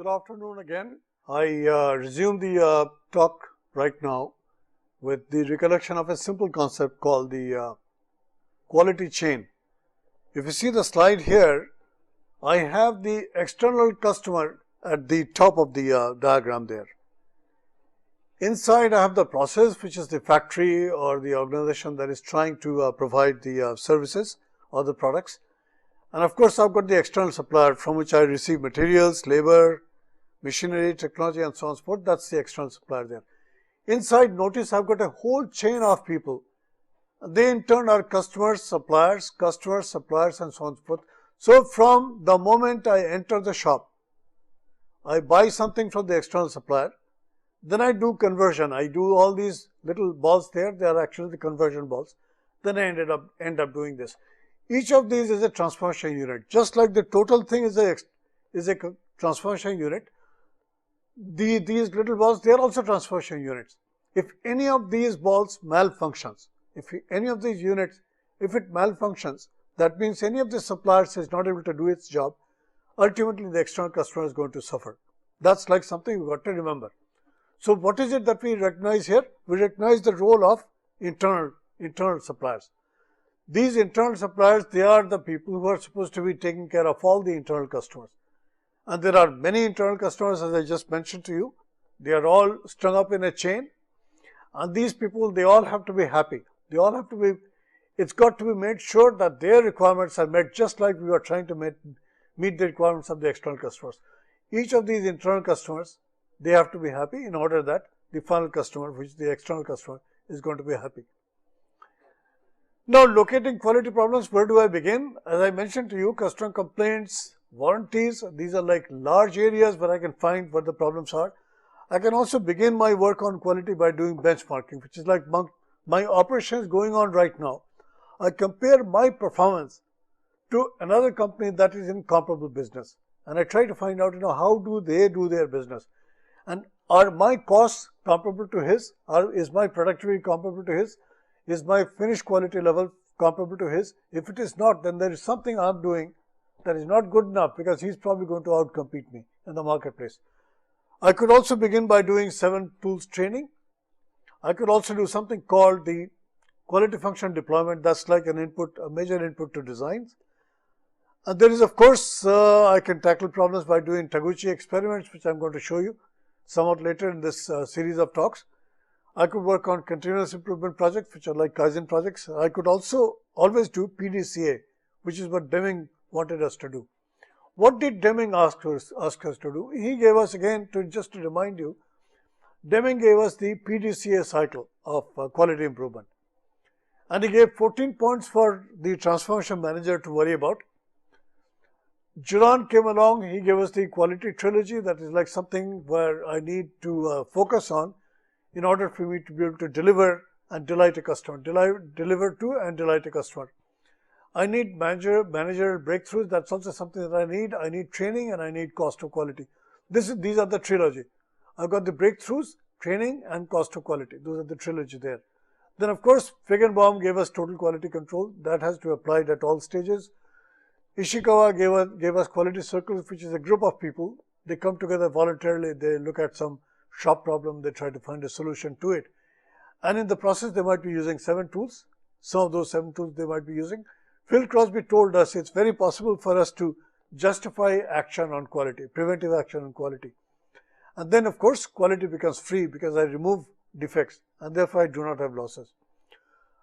Good afternoon again. I resume the talk right now with the recollection of a simple concept called the quality chain. If you see the slide here, I have the external customer at the top of the diagram there. Inside I have the process, which is the factory or the organization that is trying to provide the services or the products. And of course, I've got the external supplier from which I receive materials, labor, machinery, technology and so on and so forth. That's the external supplier there. Inside, notice I've got a whole chain of people. They in turn are customers, suppliers and so on and so forth. So from the moment I enter the shop, I buy something from the external supplier, then I do conversion. I do all these little balls there. They are actually the conversion balls. Then I end up doing this. Each of these is a transformation unit. Just like the total thing is a transformation unit, these little balls, they are also transformation units. If any of these balls malfunctions, if any of these units, if it malfunctions, that means any of the suppliers is not able to do its job. Ultimately, the external customer is going to suffer. That's like something you've got to remember. So what is it that we recognize here? We recognize the role of internal suppliers. These internal suppliers, they are the people who are supposed to be taking care of all the internal customers. And there are many internal customers, as I just mentioned to you. They are all strung up in a chain. And these people, they all have to be happy. They all have to be, it's got to be made sure that their requirements are met just like we are trying to meet the requirements of the external customers. Each of these internal customers, they have to be happy in order that the final customer, which is the external customer, is going to be happy. Now, locating quality problems, where do I begin? As I mentioned to you, customer complaints, warranties, these are like large areas where I can find what the problems are. I can also begin my work on quality by doing benchmarking, which is like my operations going on right now. I compare my performance to another company that is in comparable business. And I try to find out, how do they do their business? And are my costs comparable to his? Is my productivity comparable to his? Is my finished quality level comparable to his? If it is not, then there is something I'm doing that is not good enough, because he's probably going to outcompete me in the marketplace. I could also begin by doing 7 tools training. I could also do something called the quality function deployment. That's like an input, a major input to designs. And there is, of course, I can tackle problems by doing Taguchi experiments, which I'm going to show you somewhat later in this series of talks. I could work on continuous improvement projects, which are like Kaizen projects. I could also always do PDCA, which is what Deming wanted us to do. What did Deming ask us to do? He gave us, again, just to remind you, Deming gave us the PDCA cycle of quality improvement. And he gave 14 points for the transformation manager to worry about. Juran came along, he gave us the quality trilogy. That is like something where I need to focus on in order for me to be able to deliver and delight a customer, deliver to and delight a customer. I need managerial breakthroughs. That's also something that I need. I need training and I need cost of quality. These are the trilogy. I've got the breakthroughs, training and cost of quality. Those are the trilogy there. Then of course, Feigenbaum gave us total quality control. That has to be applied at all stages. Ishikawa gave us quality circles, which is a group of people. They come together voluntarily. They look at some shop problem. They try to find a solution to it. And in the process, they might be using 7 tools. Some of those 7 tools they might be using. Phil Crosby told us it's very possible for us to justify action on quality, preventive action on quality. And then, of course, quality becomes free because I remove defects and therefore I do not have losses.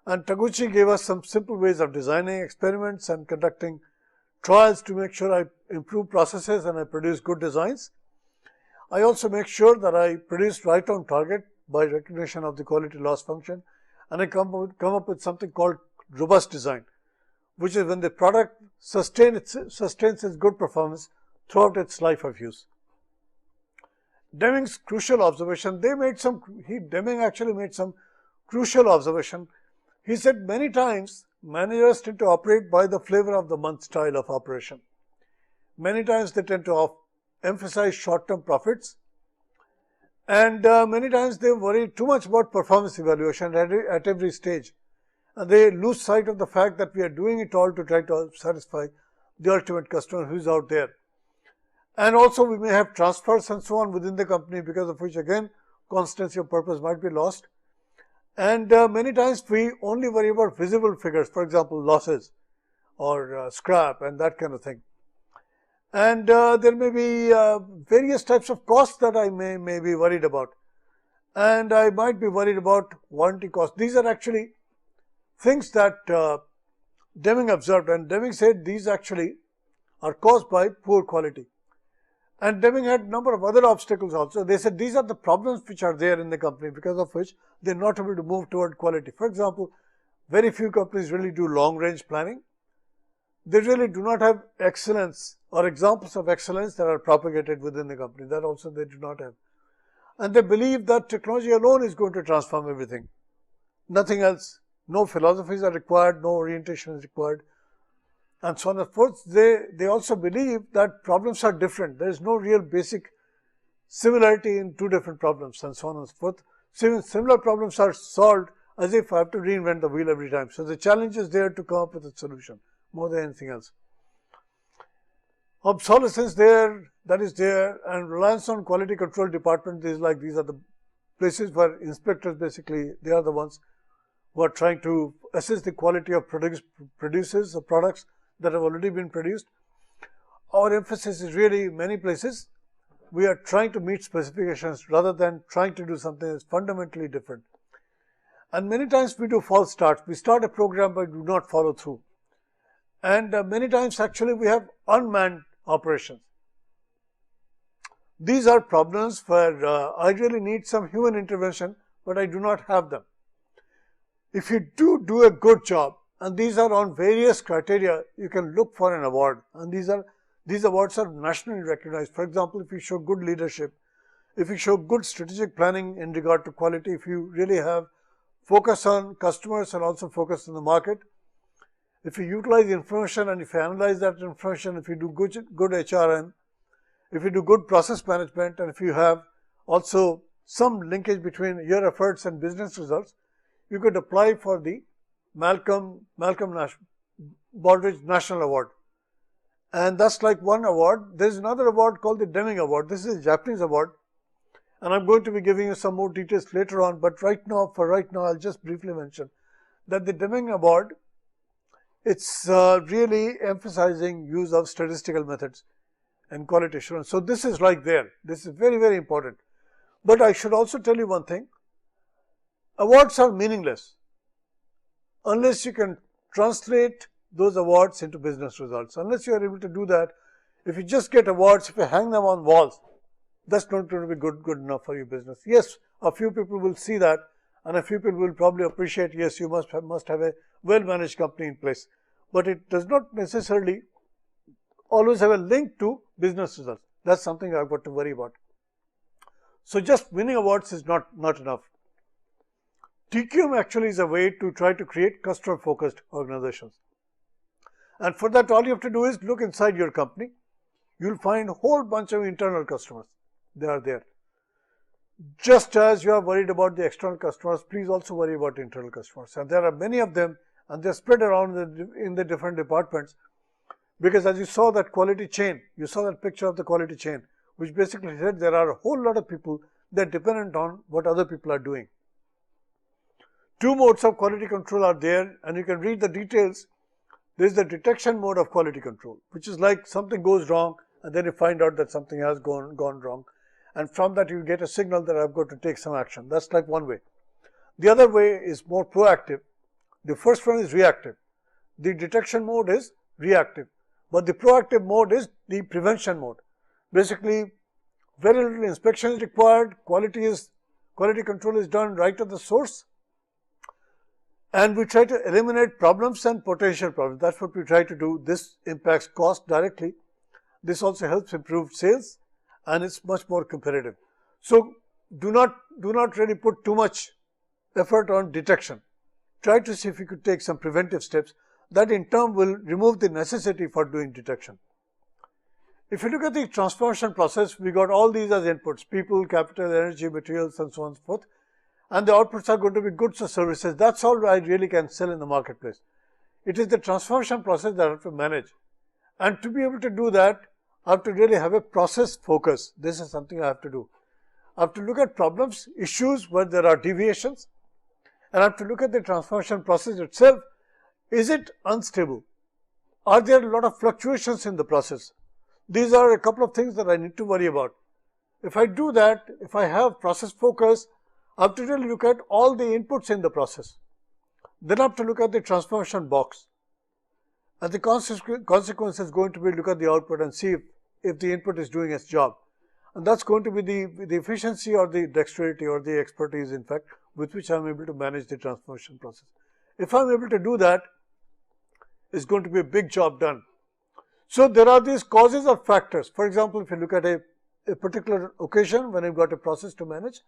And Taguchi gave us some simple ways of designing experiments and conducting trials to make sure I improve processes and I produce good designs. I also make sure that I produce right on target by recognition of the quality loss function, and I come up with something called robust design, which is when the product sustains its good performance throughout its life of use. Deming's crucial observation, Deming actually made some crucial observation. He said many times managers tend to operate by the flavor of the month style of operation. Many times they tend to emphasize short-term profits, and many times they worry too much about performance evaluation at every stage. And they lose sight of the fact that we are doing it all to try to satisfy the ultimate customer who is out there. And also we may have transfers and so on within the company, because of which again constancy of purpose might be lost. And many times we only worry about visible figures, for example losses or scrap and that kind of thing. And there may be various types of costs that I may be worried about, and I might be worried about warranty costs. These are actually things that Deming observed, and Deming said these actually are caused by poor quality. And Deming had a number of other obstacles also. They said these are the problems which are there in the company, because of which they are not able to move toward quality. For example, very few companies really do long range planning. They really do not have excellence or examples of excellence that are propagated within the company. That also they do not have. And they believe that technology alone is going to transform everything. Nothing else. No philosophies are required, no orientation is required, and so on and so forth. They also believe that problems are different. There is no real basic similarity in two different problems, and so on and so forth. Similar problems are solved as if I have to reinvent the wheel every time. So the challenge is there to come up with a solution more than anything else. Obsolescence that is there, and reliance on quality control department is like, these are the places where inspectors basically, they are the ones who are trying to assess the quality of producers or products that have already been produced. Our emphasis is really, many places we are trying to meet specifications rather than trying to do something that's fundamentally different. And many times we do false starts. We start a program but do not follow through. And many times actually we have unmanned operations. These are problems where I really need some human intervention, but I do not have them. If you do a good job, and these are on various criteria, you can look for an award, and these awards are nationally recognized. For example, if you show good leadership, if you show good strategic planning in regard to quality, if you really have focus on customers and also focus on the market, if you utilize information and if you analyze that information, if you do good HRM, if you do good process management, and if you have also some linkage between your efforts and business results, you could apply for the Malcolm Baldrige National Award. And that's like one award. There is another award called the Deming Award. This is a Japanese award, and I'm going to be giving you some more details later on. But for right now, I'll just briefly mention that the Deming Award, it's really emphasizing use of statistical methods and quality assurance. So this is like there. This is very, very important. But I should also tell you one thing. Awards are meaningless unless you can translate those awards into business results. Unless you are able to do that, if you just get awards, if you hang them on walls, that's not going to be good enough for your business. Yes, a few people will see that, and a few people will probably appreciate, yes, you must have a well-managed company in place. But it does not necessarily always have a link to business results. That's something I've got to worry about. So just winning awards is not enough. TQM actually is a way to try to create customer-focused organizations. And for that, all you have to do is look inside your company. You'll find a whole bunch of internal customers. They are there. Just as you are worried about the external customers, please also worry about internal customers. And there are many of them, and they're spread around in the different departments. Because as you saw that quality chain, you saw that picture of the quality chain, which basically said there are a whole lot of people that are dependent on what other people are doing. Two modes of quality control are there, and you can read the details. There is the detection mode of quality control, which is like something goes wrong, and then you find out that something has gone wrong. And from that, you get a signal that I've got to take some action. That's like one way. The other way is more proactive. The first one is reactive. The detection mode is reactive. But the proactive mode is the prevention mode. Basically, very little inspection is required. Quality control is done right at the source. And we try to eliminate problems and potential problems. That's what we try to do. This impacts cost directly. This also helps improve sales, and it's much more competitive. So do not really put too much effort on detection. Try to see if you could take some preventive steps that in turn will remove the necessity for doing detection. If you look at the transformation process, we got all these as inputs: people, capital, energy, materials, and so on and so forth. And the outputs are going to be goods or services. That's all I really can sell in the marketplace. It is the transformation process that I have to manage. And to be able to do that, I have to really have a process focus. This is something I have to do. I have to look at problems, issues where there are deviations, and I have to look at the transformation process itself. Is it unstable? Are there a lot of fluctuations in the process? These are a couple of things that I need to worry about. If I do that, if I have process focus, I have to really look at all the inputs in the process. Then I have to look at the transformation box. And the consequence is going to be look at the output and see if the input is doing its job. And that's going to be the efficiency or the dexterity or the expertise, in fact, with which I'm able to manage the transformation process. If I'm able to do that, it's going to be a big job done. So there are these causes or factors. For example, if you look at a particular occasion when I've got a process to manage,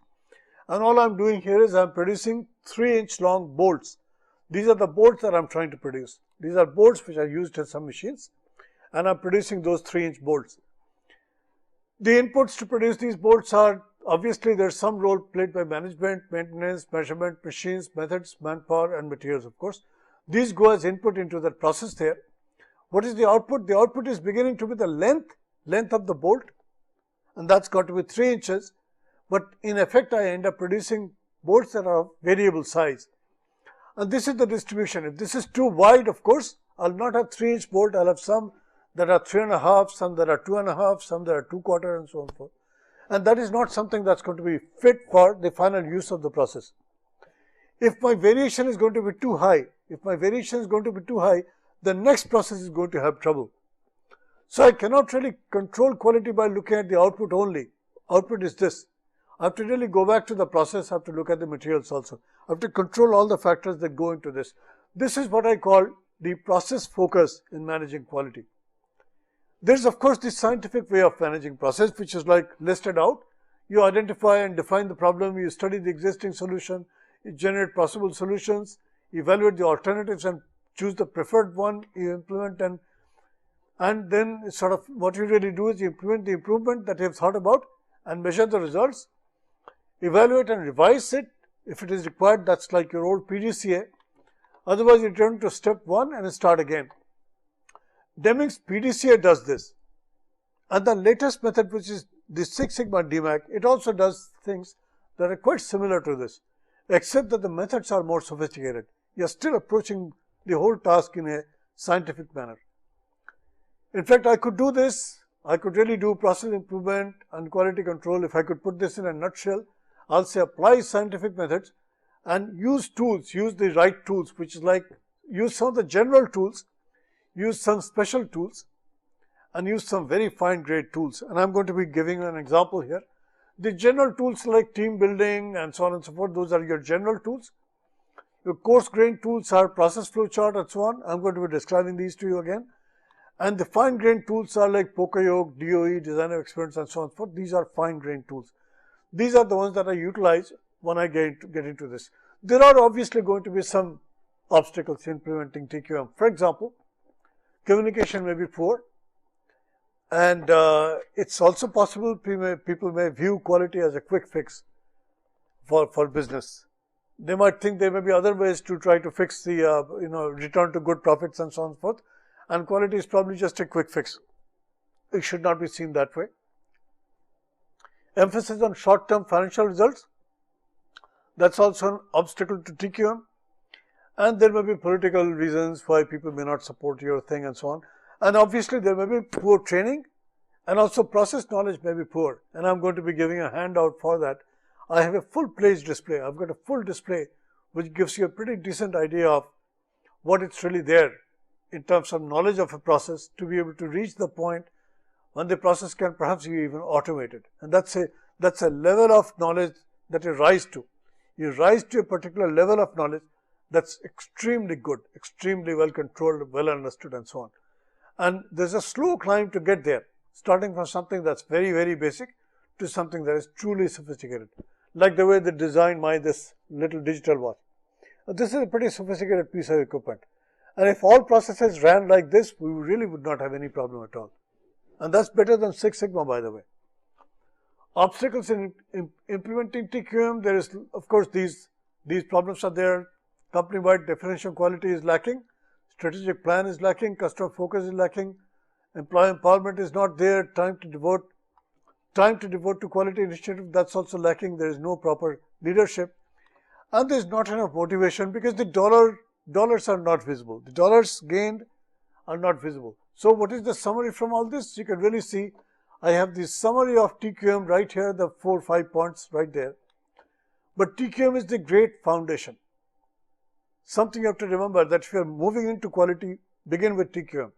and all I'm doing here is I'm producing 3-inch long bolts. These are the bolts that I'm trying to produce. These are bolts which are used in some machines, and I'm producing those 3-inch bolts. The inputs to produce these bolts are, obviously there's some role played by management, maintenance, measurement, machines, methods, manpower and materials, of course. These go as input into that process there. What is the output? The output is beginning to be the length of the bolt, and that's got to be 3 inches. But in effect, I end up producing bolts that are of variable size. And this is the distribution. If this is too wide, of course, I'll not have 3-inch bolt. I'll have some that are 3.5, some that are 2.5, some that are 2/4, and so on and so forth. And that is not something that's going to be fit for the final use of the process. If my variation is going to be too high, the next process is going to have trouble. So I cannot really control quality by looking at the output only. Output is this. I have to really go back to the process. I have to look at the materials also. I have to control all the factors that go into this. This is what I call the process focus in managing quality. There is, of course, the scientific way of managing process, which is like listed out. You identify and define the problem, you study the existing solution, you generate possible solutions, evaluate the alternatives and choose the preferred one, you implement, and then sort of what you really do is you implement the improvement that you have thought about and measure the results, evaluate and revise it if it is required. That's like your old PDCA. Otherwise, you return to step 1 and start again. Deming's PDCA does this, and the latest method, which is the Six Sigma DMAC, it also does things that are quite similar to this, except that the methods are more sophisticated. You are still approaching the whole task in a scientific manner. In fact, I could do this. I could really do process improvement and quality control. If I could put this in a nutshell, I'll say apply scientific methods and use tools, use the right tools, which is like use some of the general tools, use some special tools, and use some very fine grade tools. And I'm going to be giving you an example here. The general tools like team building and so on and so forth, those are your general tools. Your coarse grained tools are process flow chart and so on. I'm going to be describing these to you again. And the fine grained tools are like Poka-Yoke, DOE, design of experiments and so on and so forth. These are fine grained tools. These are the ones that I utilize when I get into this. There are obviously going to be some obstacles in implementing TQM. For example, communication may be poor, and it's also possible people may view quality as a quick fix for business. They might think there may be other ways to try to fix the return to good profits and so on and so forth, and quality is probably just a quick fix. It should not be seen that way. Emphasis on short-term financial results, that's also an obstacle to TQM. And there may be political reasons why people may not support your thing and so on. And obviously there may be poor training, and also process knowledge may be poor. And I'm going to be giving a handout for that. I have a full page display. I've got a full display which gives you a pretty decent idea of what it's really there in terms of knowledge of a process to be able to reach the point when the process can perhaps be even automated. And that's a level of knowledge that you rise to. You rise to a particular level of knowledge that's extremely good, extremely well controlled, well understood and so on. And there's a slow climb to get there, starting from something that's very, very basic to something that is truly sophisticated. Like the way they designed this little digital watch. This is a pretty sophisticated piece of equipment. And if all processes ran like this, we really would not have any problem at all. And that's better than Six Sigma, by the way. Obstacles in implementing TQM, there is, of course, these problems are there. Company-wide differential quality is lacking, strategic plan is lacking, customer focus is lacking, Employee empowerment is not there. Time to devote to quality initiative, that's also lacking. There is no proper leadership, and there is not enough motivation because the dollars are not visible. The dollars gained are not visible. So what is the summary from all this? You can really see I have the summary of TQM right here, the 4 or 5 points right there. But TQM is the great foundation. Something you have to remember, that if you are moving into quality, begin with TQM.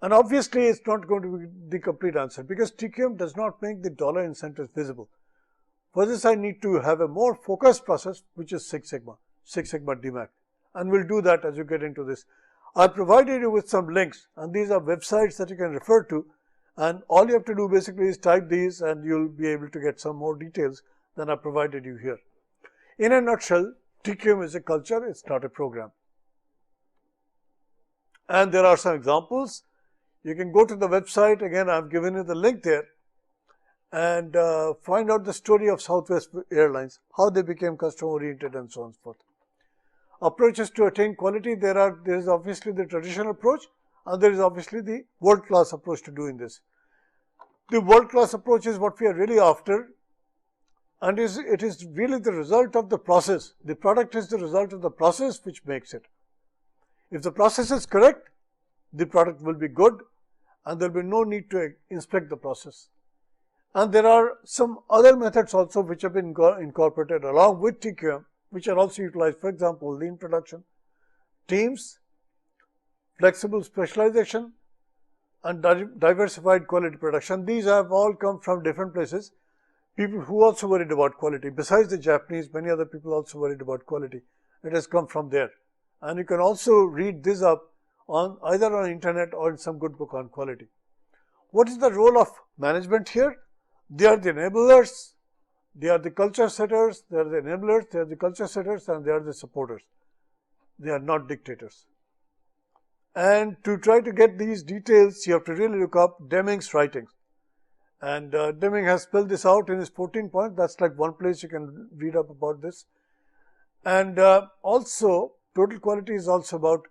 And obviously, it's not going to be the complete answer because TQM does not make the dollar incentives visible. For this, I need to have a more focused process, which is Six Sigma DMAC. And we'll do that as you get into this. I provided you with some links, and these are websites that you can refer to. And all you have to do basically is type these, and you'll be able to get some more details than I provided you here. In a nutshell, TQM is a culture, it's not a program. And there are some examples. You can go to the website, again I've given you the link there, and find out the story of Southwest Airlines, how they became customer oriented and so on and so forth. Approaches to attain quality, there is obviously the traditional approach, and there is obviously the world-class approach to doing this. The world-class approach is what we are really after, and it is really the result of the process. The product is the result of the process which makes it. If the process is correct, the product will be good, and there will be no need to inspect the process. And there are some other methods also which have been incorporated along with TQM, which are also utilized. For example, lean production, teams, flexible specialization, and diversified quality production. These have all come from different places. People who also worried about quality. Besides the Japanese, many other people also worried about quality. It has come from there. And you can also read this up on either on internet or in some good book on quality. What is the role of management here? They are the enablers, they are the culture setters, they are the enablers, they are the culture setters, and they are the supporters. They are not dictators. And to try to get these details, you have to really look up Deming's writings. And Deming has spelled this out in his 14 points. That's like one place you can read up about this. And also, total quality is also about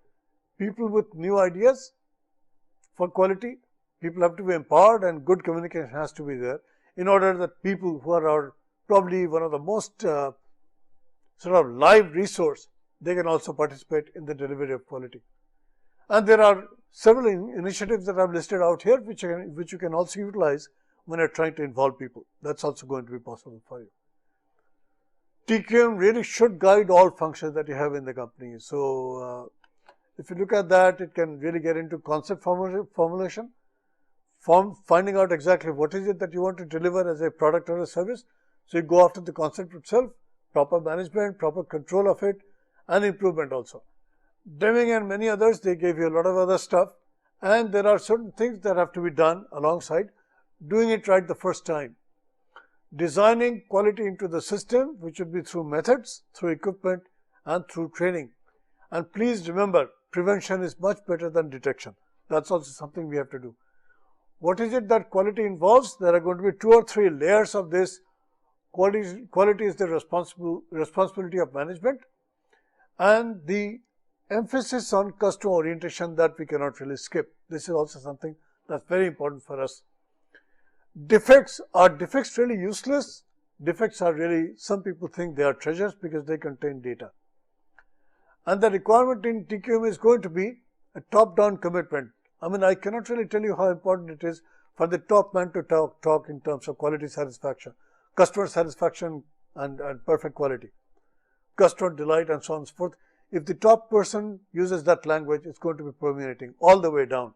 people with new ideas for quality. People have to be empowered, and good communication has to be there in order that people who are probably one of the most sort of live resource, they can also participate in the delivery of quality. And there are several initiatives that I've listed out here which you can also utilize when you're trying to involve people. That's also going to be possible for you. TQM really should guide all functions that you have in the company. So if you look at that, it can really get into concept formulation, finding out exactly what is it that you want to deliver as a product or a service. So you go after the concept itself, proper management, proper control of it, and improvement also. Deming and many others, they gave you a lot of other stuff, and there are certain things that have to be done alongside doing it right the first time. Designing quality into the system, which would be through methods, through equipment, and through training. And please remember, prevention is much better than detection. That's also something we have to do. What is it that quality involves? There are going to be 2 or 3 layers of this. Quality is the responsibility of management, and the emphasis on customer orientation that we cannot really skip. This is also something that's very important for us. Defects, are defects really useless? Defects are really, some people think they are treasures because they contain data. And the requirement in TQM is going to be a top-down commitment. I mean, I cannot really tell you how important it is for the top man to talk in terms of quality satisfaction, customer satisfaction and perfect quality, customer delight and so on and so forth. If the top person uses that language, it's going to be permeating all the way down.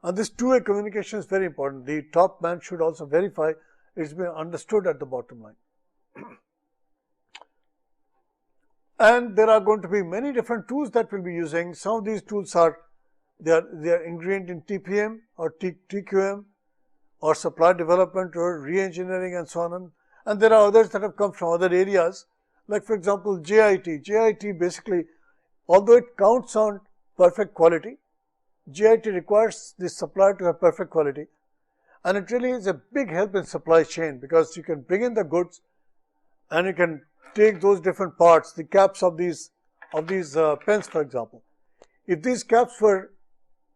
And this two-way communication is very important. The top man should also verify it's been understood at the bottom line. And there are going to be many different tools that we'll be using. Some of these tools are ingrained in TPM or TQM or supply development or re-engineering and so on. And there are others that have come from other areas. Like for example, JIT. JIT basically, although it counts on perfect quality, JIT requires the supplier to have perfect quality. And it really is a big help in supply chain because you can bring in the goods and you can take those different parts, the caps of these pens for example. If these caps were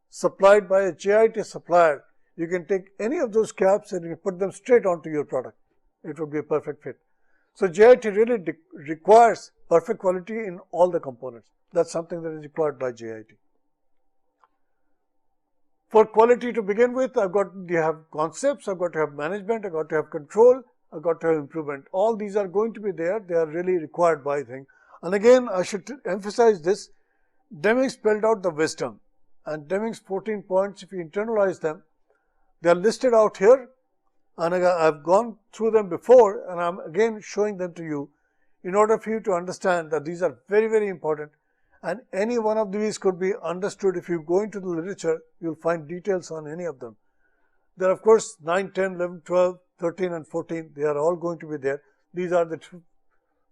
supplied by a JIT supplier, you can take any of those caps and you can put them straight onto your product. It would be a perfect fit. So JIT really requires perfect quality in all the components. That's something that is required by JIT. For quality to begin with, I've got to have concepts, I've got to have management, I've got to have control, I've got to have improvement. All these are going to be there. They are really required by thing. And again, I should emphasize this. Deming spelled out the wisdom. And Deming's 14 points, if you internalize them, they are listed out here. And I've gone through them before, and I'm again showing them to you in order for you to understand that these are very, very important. And any one of these could be understood. If you go into the literature, you'll find details on any of them. There are, of course, 9, 10, 11, 12, 13 and 14. They are all going to be there. These are the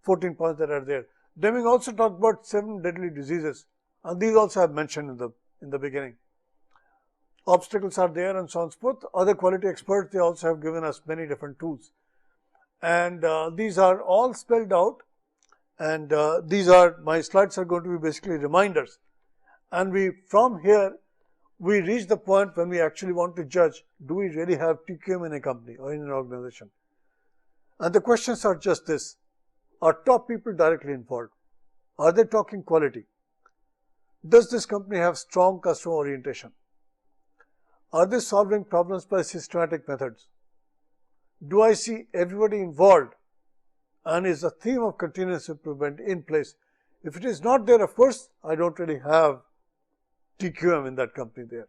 14 points that are there. Deming also talked about 7 deadly diseases. And these also I've mentioned in the beginning. Obstacles are there and so on and so forth. Other quality experts, they also have given us many different tools. And these are all spelled out. And my slides are going to be basically reminders. And from here, we reach the point when we actually want to judge, do we really have TQM in a company or in an organization? And the questions are just this. Are top people directly involved? Are they talking quality? Does this company have strong customer orientation? Are they solving problems by systematic methods? Do I see everybody involved? And is the theme of continuous improvement in place? If it is not there, of course, I don't really have TQM in that company there.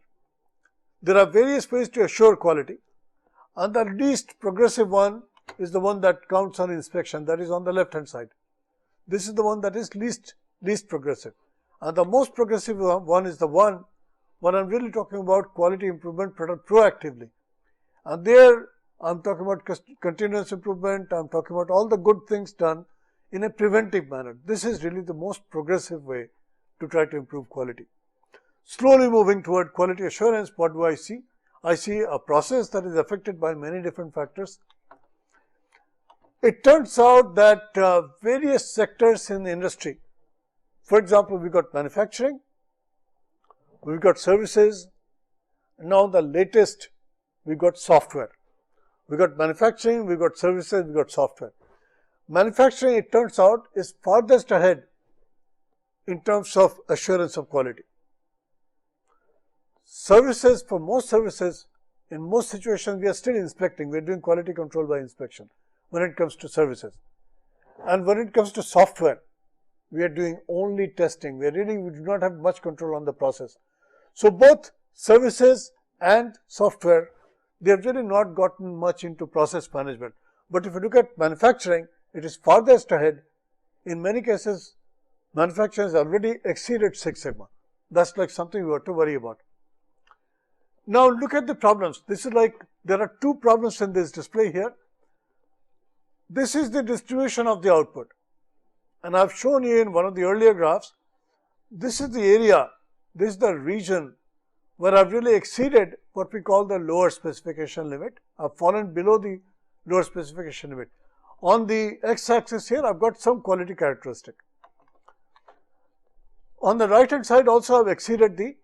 There are various ways to assure quality, and the least progressive one is the one that counts on inspection, that is on the left hand side. This is the one that is least progressive. And the most progressive one is the one when I'm really talking about quality improvement proactively. And there I'm talking about continuous improvement, I'm talking about all the good things done in a preventive manner. This is really the most progressive way to try to improve quality. Slowly moving toward quality assurance, what do I see? I see a process that is affected by many different factors. It turns out that various sectors in the industry, for example, we've got manufacturing, we've got services, and now the latest, we've got software. We've got manufacturing, we've got services, we've got software. Manufacturing, it turns out, is farthest ahead in terms of assurance of quality. Services, for most services, in most situations, we are still inspecting. We're doing quality control by inspection when it comes to services. And when it comes to software, we are doing only testing. We do not have much control on the process. So both services and software, they have really not gotten much into process management. But if you look at manufacturing, it is farthest ahead. In many cases, manufacturing has already exceeded Six Sigma. That's like something we have to worry about. Now look at the problems. This is like, there are 2 problems in this display here. This is the distribution of the output. And I've shown you in one of the earlier graphs, this is the area, this is the region where I've really exceeded what we call the lower specification limit. I've fallen below the lower specification limit. On the x-axis here, I've got some quality characteristic. On the right hand side also, I've exceeded the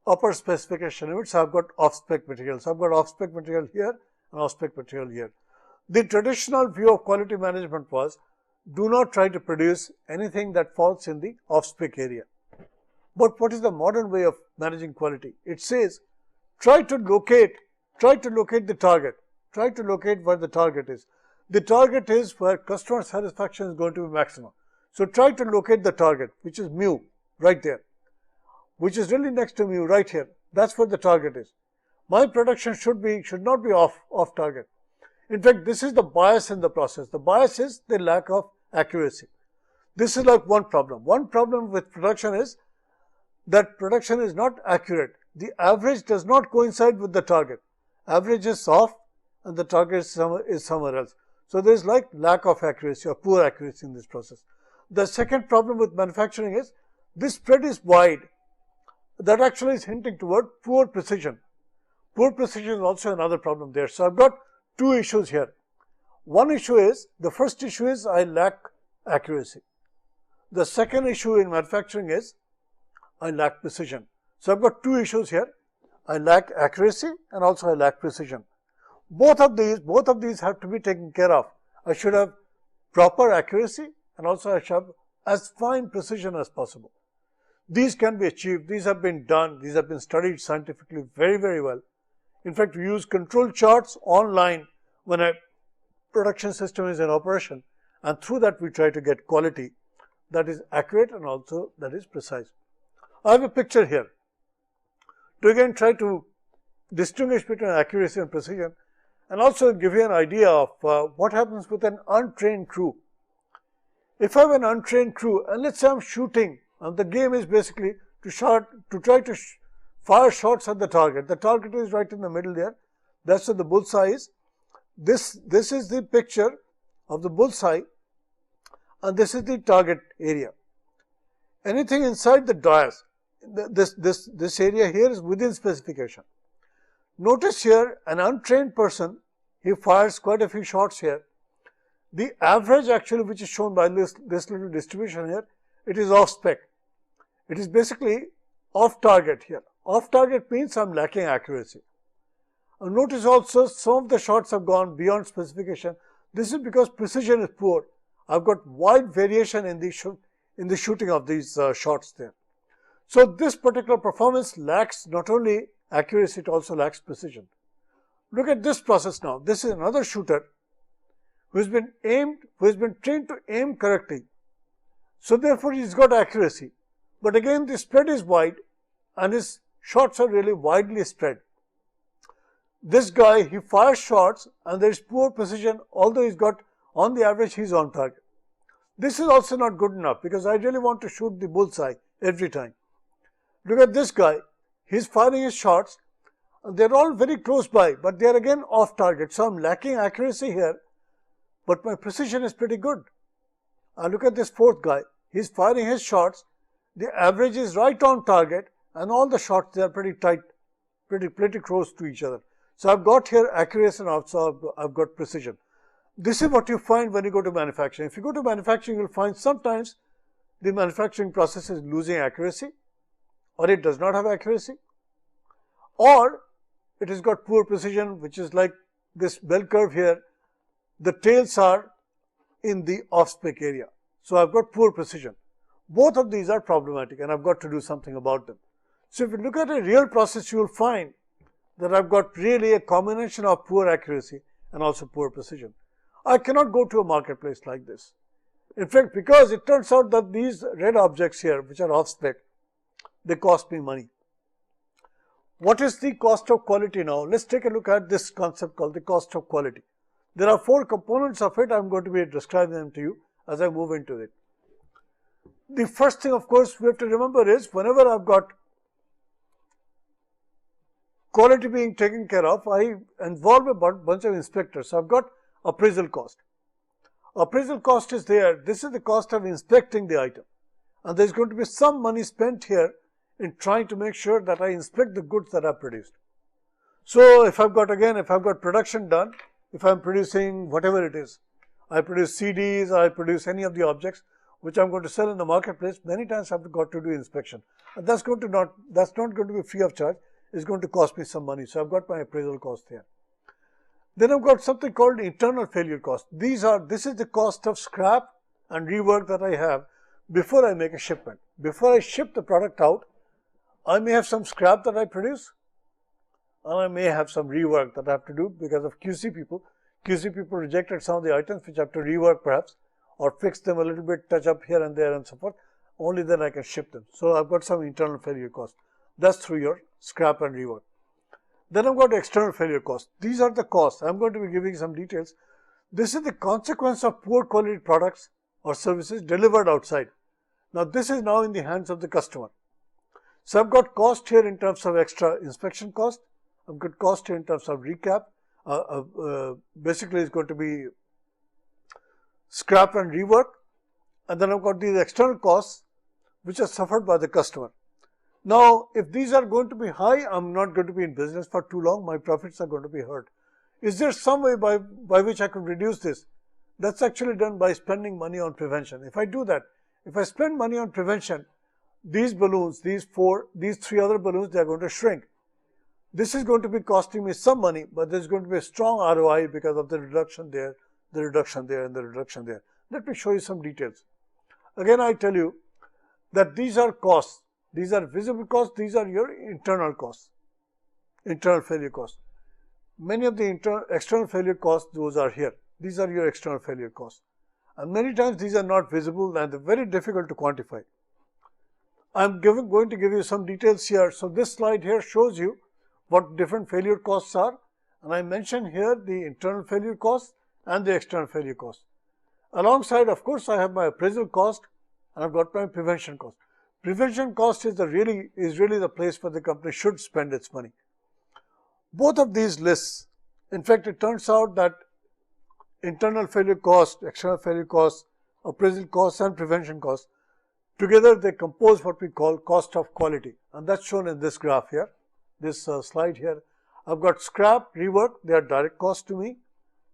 upper specification limit. So I've got off-spec materials. I've got off-spec material here and off-spec material here. The traditional view of quality management was, do not try to produce anything that falls in the off-spec area. But what is the modern way of managing quality? It says, try to locate the target. Try to locate where the target is. The target is where customer satisfaction is going to be maximum. So try to locate the target, which is mu, right there, which is really next to mu, right here. That's where the target is. My production should not be off target. In fact, this is the bias in the process. The bias is the lack of accuracy. This is like one problem. One problem with production is that production is not accurate. The average does not coincide with the target. Average is off and the target is somewhere else. So there is like lack of accuracy or poor accuracy in this process. The second problem with manufacturing is this spread is wide. That actually is hinting toward poor precision. Poor precision is also another problem there. So I've got 2 issues here. One issue is, the first issue is I lack accuracy. The second issue in manufacturing is I lack precision. So I've got two issues here. I lack accuracy and also I lack precision. Both of these have to be taken care of. I should have proper accuracy and also I should have as fine precision as possible. These can be achieved. These have been done. These have been studied scientifically very, very well. In fact, we use control charts online when a production system is in operation, and through that we try to get quality that is accurate and also that is precise. I have a picture here to again try to distinguish between accuracy and precision and also give you an idea of what happens with an untrained crew. If I have an untrained crew and let's say I'm shooting, and the game is basically to try to fire shots at the target. The target is right in the middle there. That's where the bullseye is. This is the picture of the bullseye and this is the target area. Anything inside the dias, this area here is within specification. Notice here an untrained person, he fires quite a few shots here. The average actually which is shown by this little distribution here, it is off spec. It is basically off target here. Off target means I'm lacking accuracy. And notice also some of the shots have gone beyond specification. This is because precision is poor. I've got wide variation in the shooting of these shots there. So this particular performance lacks not only accuracy, it also lacks precision. Look at this process now. This is another shooter who has been trained to aim correctly. So therefore he's got accuracy. But again the spread is wide and his shots are really widely spread. This guy, he fires shots and there is poor precision, although he's got, on the average, he's on target. This is also not good enough because I really want to shoot the bullseye every time. Look at this guy, he's firing his shots and they're all very close by, but they're again off target. So I'm lacking accuracy here, but my precision is pretty good. And look at this fourth guy, he's firing his shots, the average is right on target and all the shots, they are pretty tight, pretty close to each other. So I've got here accuracy and also I've got precision. This is what you find when you go to manufacturing. If you go to manufacturing, you'll find sometimes the manufacturing process is losing accuracy, or it does not have accuracy, or it has got poor precision, which is like this bell curve here. The tails are in the off-spec area. So I've got poor precision. Both of these are problematic and I've got to do something about them. So if you look at a real process, you will find that I've got really a combination of poor accuracy and also poor precision. I cannot go to a marketplace like this. In fact, because it turns out that these red objects here, which are off spec, they cost me money. What is the cost of quality now? Let's take a look at this concept called the cost of quality. There are four components of it. I'm going to be describing them to you as I move into it. The first thing, of course, we have to remember is whenever I've got quality being taken care of, I involve a bunch of inspectors. So I've got appraisal cost. Appraisal cost is there. This is the cost of inspecting the item. And there's going to be some money spent here in trying to make sure that I inspect the goods that are produced. So if I've got production done, if I'm producing whatever it is, I produce CDs, I produce any of the objects which I'm going to sell in the marketplace, many times I've got to do inspection. And that's not going to be free of charge. It's going to cost me some money. So I've got my appraisal cost here. Then I've got something called internal failure cost. This is the cost of scrap and rework that I have before I make a shipment. Before I ship the product out, I may have some scrap that I produce and I may have some rework that I have to do because of QC people. QC people rejected some of the items which I have to rework perhaps or fix them a little bit, touch up here and there and so forth. Only then I can ship them. So I've got some internal failure cost. That's through your scrap and rework. Then I've got external failure costs. These are the costs. I'm going to be giving some details. This is the consequence of poor quality products or services delivered outside. Now this is now in the hands of the customer. So I've got cost here in terms of extra inspection cost. I've got cost here in terms of recap. Basically it's going to be scrap and rework. And then I've got these external costs which are suffered by the customer. Now, if these are going to be high, I'm not going to be in business for too long. My profits are going to be hurt. Is there some way by which I could reduce this? That's actually done by spending money on prevention. If I do that, if I spend money on prevention, these balloons, these three other balloons, they are going to shrink. This is going to be costing me some money, but there's going to be a strong ROI because of the reduction there, the reduction there, and the reduction there. Let me show you some details. Again, I tell you that these are costs. These are visible costs. These are your internal costs, internal failure costs. Many of the external failure costs, those are here. These are your external failure costs. And many times these are not visible and they're very difficult to quantify. I'm going to give you some details here. So this slide here shows you what different failure costs are. And I mentioned here the internal failure costs and the external failure costs. Alongside, of course, I have my appraisal cost and I've got my prevention cost. Prevention cost is really the place where the company should spend its money. Both of these lists, in fact, it turns out that internal failure cost, external failure cost, appraisal cost and prevention cost, together they compose what we call cost of quality, and that's shown in this graph here, this slide here. I've got scrap, rework, they are direct costs to me.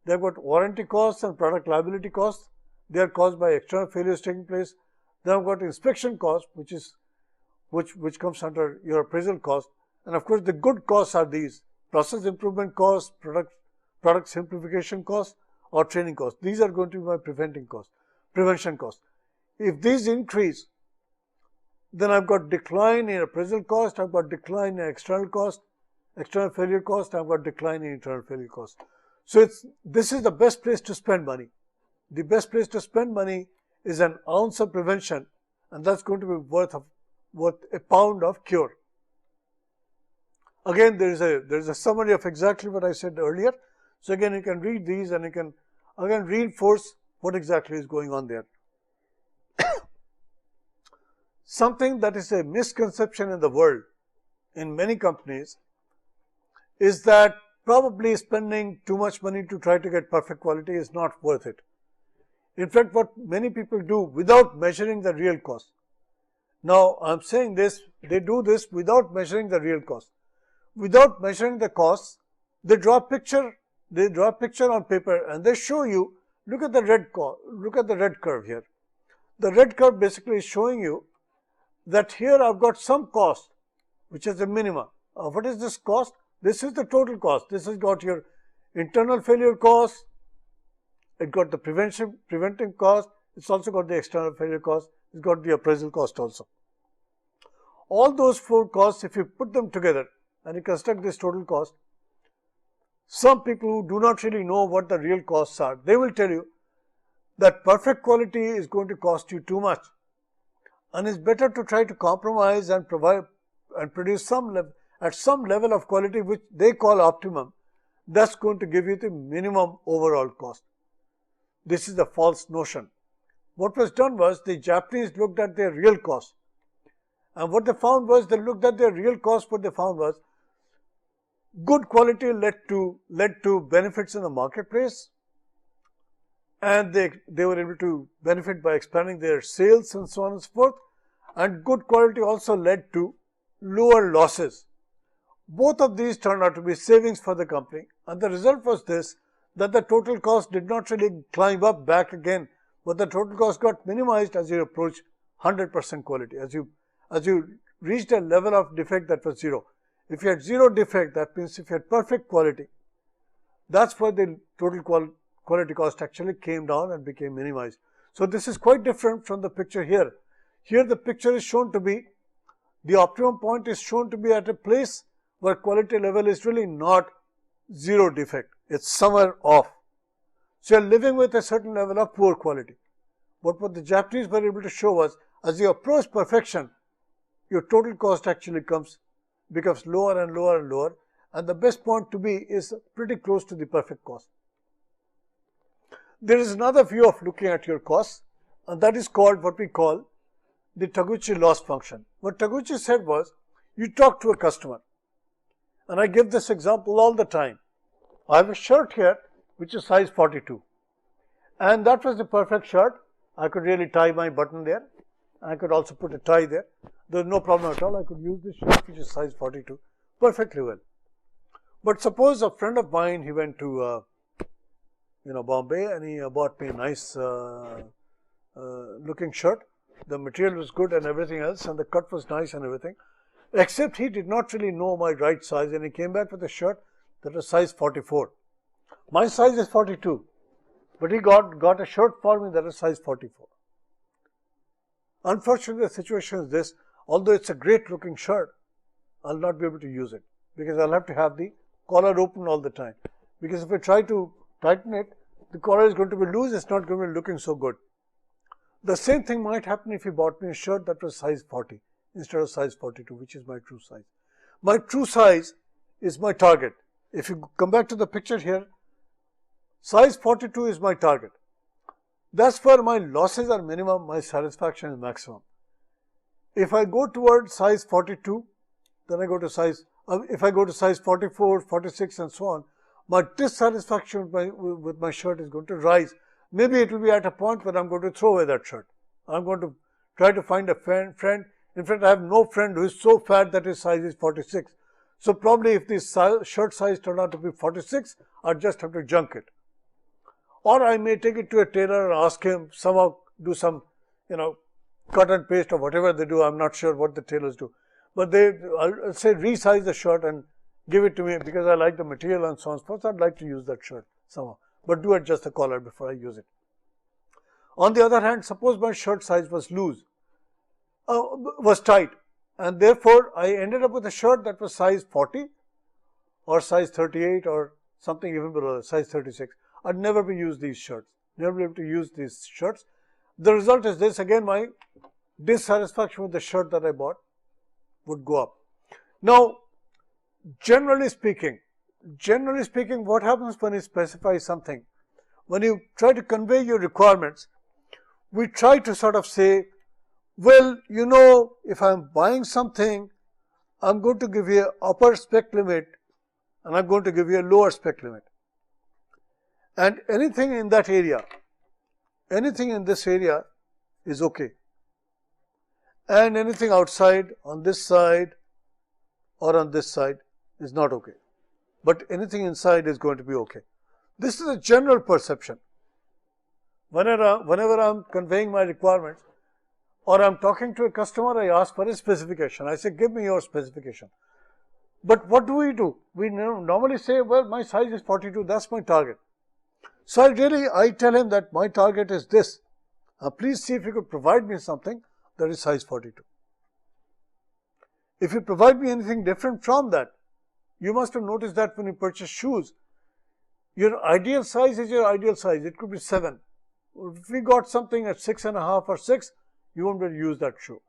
They've got warranty costs and product liability costs, they are caused by external failures taking place. Then I've got inspection cost, which comes under your appraisal cost, and of course the good costs are these: process improvement costs, product simplification costs, or training costs. These are going to be my prevention costs. If these increase, then I've got decline in appraisal cost, I've got decline in external cost, external failure cost, I've got decline in internal failure cost. So this is the best place to spend money. The best place to spend money is an ounce of prevention, and that's going to be worth a pound of cure. Again, there is a summary of exactly what I said earlier. So again, you can read these and you can again reinforce what exactly is going on there. Something that is a misconception in the world, in many companies, is that probably spending too much money to try to get perfect quality is not worth it. In fact, what many people do without measuring the real cost. Now, I'm saying this, they do this without measuring the real cost. Without measuring the costs, they draw a picture on paper and they show you, look at the red curve here. The red curve basically is showing you that here I've got some cost, which is the minimum. What is this cost? This is the total cost. This has got your internal failure cost, it got the preventive cost, it's also got the external failure cost, it's got the appraisal cost also. All those four costs, if you put them together and you construct this total cost, some people who do not really know what the real costs are, they will tell you that perfect quality is going to cost you too much, and it's better to try to compromise and provide and produce at some level of quality which they call optimum. That's going to give you the minimum overall cost. This is a false notion. What was done was the Japanese looked at their real cost, and what they found was they looked at their real cost. What they found was good quality led to benefits in the marketplace, and they were able to benefit by expanding their sales and so on and so forth, and good quality also led to lower losses. Both of these turned out to be savings for the company, and the result was this, that the total cost did not really climb up back again, but the total cost got minimized as you approach 100% quality, as you reached a level of defect that was zero. If you had zero defect, that means if you had perfect quality, that's why the total quality cost actually came down and became minimized. So this is quite different from the picture here. Here the picture is shown to be, the optimum point is shown to be at a place where quality level is really not zero defect, it's somewhere off. So you're living with a certain level of poor quality. But what the Japanese were able to show was, as you approach perfection, your total cost actually becomes lower and lower and lower, and the best point to be is pretty close to the perfect cost. There is another view of looking at your costs, and that is called what we call the Taguchi loss function. What Taguchi said was, you talk to a customer, and I give this example all the time. I have a shirt here which is size 42, and that was the perfect shirt. I could really tie my button there, and I could also put a tie there. There is no problem at all. I could use this shirt which is size 42 perfectly well. But suppose a friend of mine, he went to Bombay, and he bought me a nice looking shirt, the material was good and everything else, and the cut was nice and everything, except he did not really know my right size, and he came back with a shirt that was size 44. My size is 42, but he got a shirt for me that is size 44. Unfortunately, the situation is this: although it's a great looking shirt, I'll not be able to use it because I'll have to have the collar open all the time. Because if I try to tighten it, the collar is going to be loose, it's not going to be looking so good. The same thing might happen if you bought me a shirt that was size 40 instead of size 42, which is my true size. My true size is my target. If you come back to the picture here, size 42 is my target. That's where my losses are minimum, my satisfaction is maximum. If I go toward size 42, then I go to size, if I go to size 44, 46 and so on, my dissatisfaction with my shirt is going to rise. Maybe it will be at a point where I'm going to throw away that shirt. I'm going to try to find a friend. In fact, I have no friend who is so fat that his size is 46. So probably if this shirt size turned out to be 46, I'd just have to junk it. Or I may take it to a tailor and ask him, somehow do some, cut and paste or whatever they do. I'm not sure what the tailors do. But I'll say resize the shirt and give it to me because I like the material and so on. First, I'd like to use that shirt somehow. But do adjust the collar before I use it. On the other hand, suppose my shirt size was loose, was tight, and therefore I ended up with a shirt that was size 40 or size 38 or something even below that, size 36. I'd never be use these shirts, never be able to use these shirts. The result is this: again, my dissatisfaction with the shirt that I bought would go up. Now, generally speaking, what happens when you specify something? When you try to convey your requirements, we try to sort of say, well, if I'm buying something, I'm going to give you an upper spec limit and I'm going to give you a lower spec limit. And anything in that area, anything in this area is okay. And anything outside, on this side or on this side is not okay. But anything inside is going to be okay. This is a general perception. Whenever I'm conveying my requirements or I'm talking to a customer, I ask for a specification. I say, give me your specification. But what do? We normally say, well, my size is 42, that's my target. So I tell him that my target is this. Please see if you could provide me something that is size 42. If you provide me anything different from that, you must have noticed that when you purchase shoes, your ideal size is your ideal size. It could be 7. If we got something at 6.5 or 6, you won't be able to use that shoe.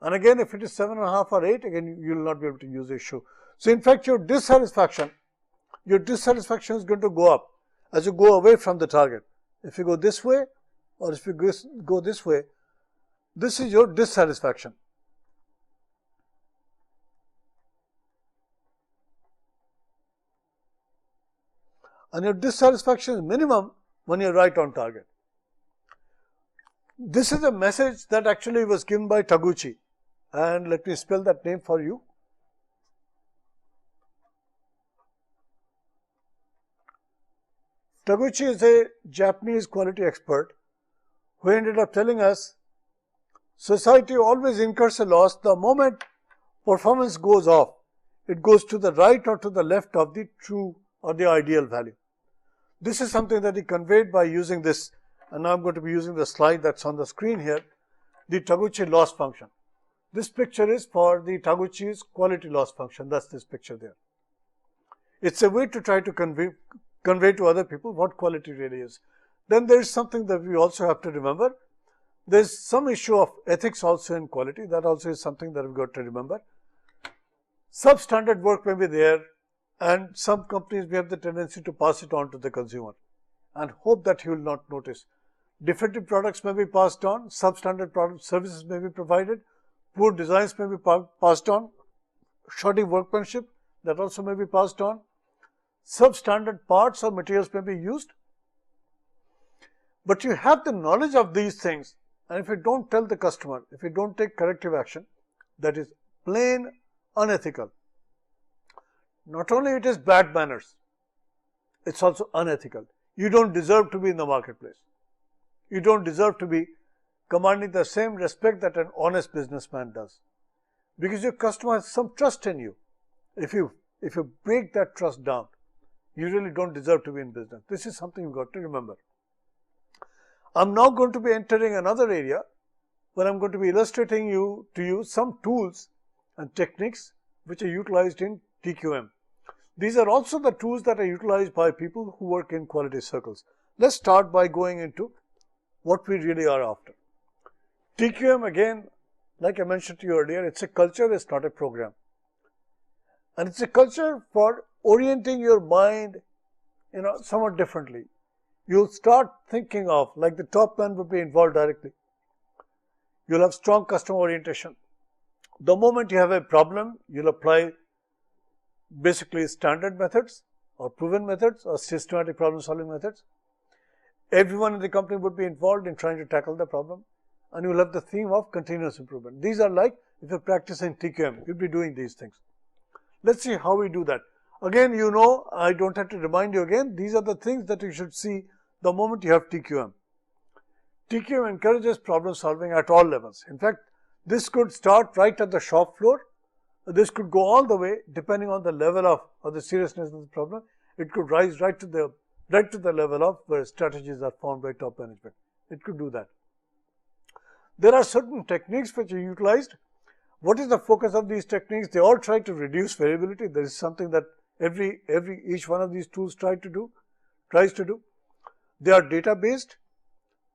And again, if it is 7.5 or 8, again, you will not be able to use a shoe. So in fact, your dissatisfaction is going to go up as you go away from the target. If you go this way or if you go this way, this is your dissatisfaction. And your dissatisfaction is minimum when you're right on target. This is a message that actually was given by Taguchi. And let me spell that name for you. Taguchi is a Japanese quality expert who ended up telling us society always incurs a loss the moment performance goes off. It goes to the right or to the left of the true or the ideal value. This is something that he conveyed by using this, and now I'm going to be using the slide that's on the screen here, the Taguchi loss function. This picture is for the Taguchi's quality loss function. That's this picture there. It's a way to try to convey to other people what quality really is. Then there is something that we also have to remember. There's some issue of ethics also in quality. That also is something that we've got to remember. Substandard work may be there, and some companies may have the tendency to pass it on to the consumer and hope that he will not notice. Defective products may be passed on, substandard product services may be provided, poor designs may be passed on, shoddy workmanship, that also may be passed on, substandard parts or materials may be used. But you have the knowledge of these things, and if you don't tell the customer, if you don't take corrective action, that is plain unethical. Not only it is bad manners, it's also unethical. You don't deserve to be in the marketplace. You don't deserve to be commanding the same respect that an honest businessman does. Because your customer has some trust in you. If you break that trust down, you really don't deserve to be in business. This is something you've got to remember. I'm now going to be entering another area where I'm going to be illustrating to you some tools and techniques which are utilized in TQM. These are also the tools that are utilized by people who work in quality circles. Let's start by going into what we really are after. TQM, again, like I mentioned to you earlier, it's a culture, it's not a program. And it's a culture for orienting your mind, somewhat differently. You'll start thinking of, like the top man would be involved directly. You'll have strong customer orientation. The moment you have a problem, you'll apply basically standard methods or proven methods or systematic problem solving methods. Everyone in the company would be involved in trying to tackle the problem, and you'll have the theme of continuous improvement. These are like, if you're practicing TQM, you'll be doing these things. Let's see how we do that. Again, I don't have to remind you again, these are the things that you should see the moment you have TQM. TQM encourages problem solving at all levels. In fact, this could start right at the shop floor. This could go all the way, depending on the level of the seriousness of the problem. It could rise right to the level of where strategies are formed by top management. It could do that. There are certain techniques which are utilized. What is the focus of these techniques? They all try to reduce variability. There is something that each one of these tools tries to do. They are data based,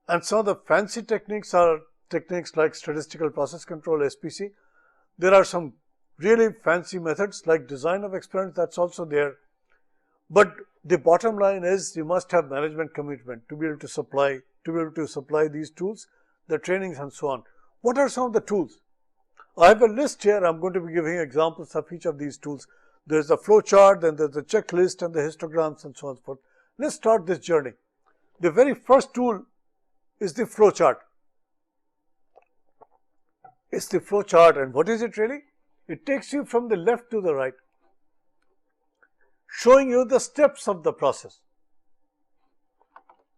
and some of the fancy techniques are techniques like statistical process control, SPC. There are some really fancy methods like design of experiments, that's also there. But the bottom line is you must have management commitment to be able to supply these tools, the trainings and so on. What are some of the tools? I have a list here. I'm going to be giving examples of each of these tools. There's a flow chart, then there's the checklist and the histograms and so on and so forth. Let's start this journey. The very first tool is the flow chart. It's the flow chart, and what is it really? It takes you from the left to the right, showing you the steps of the process.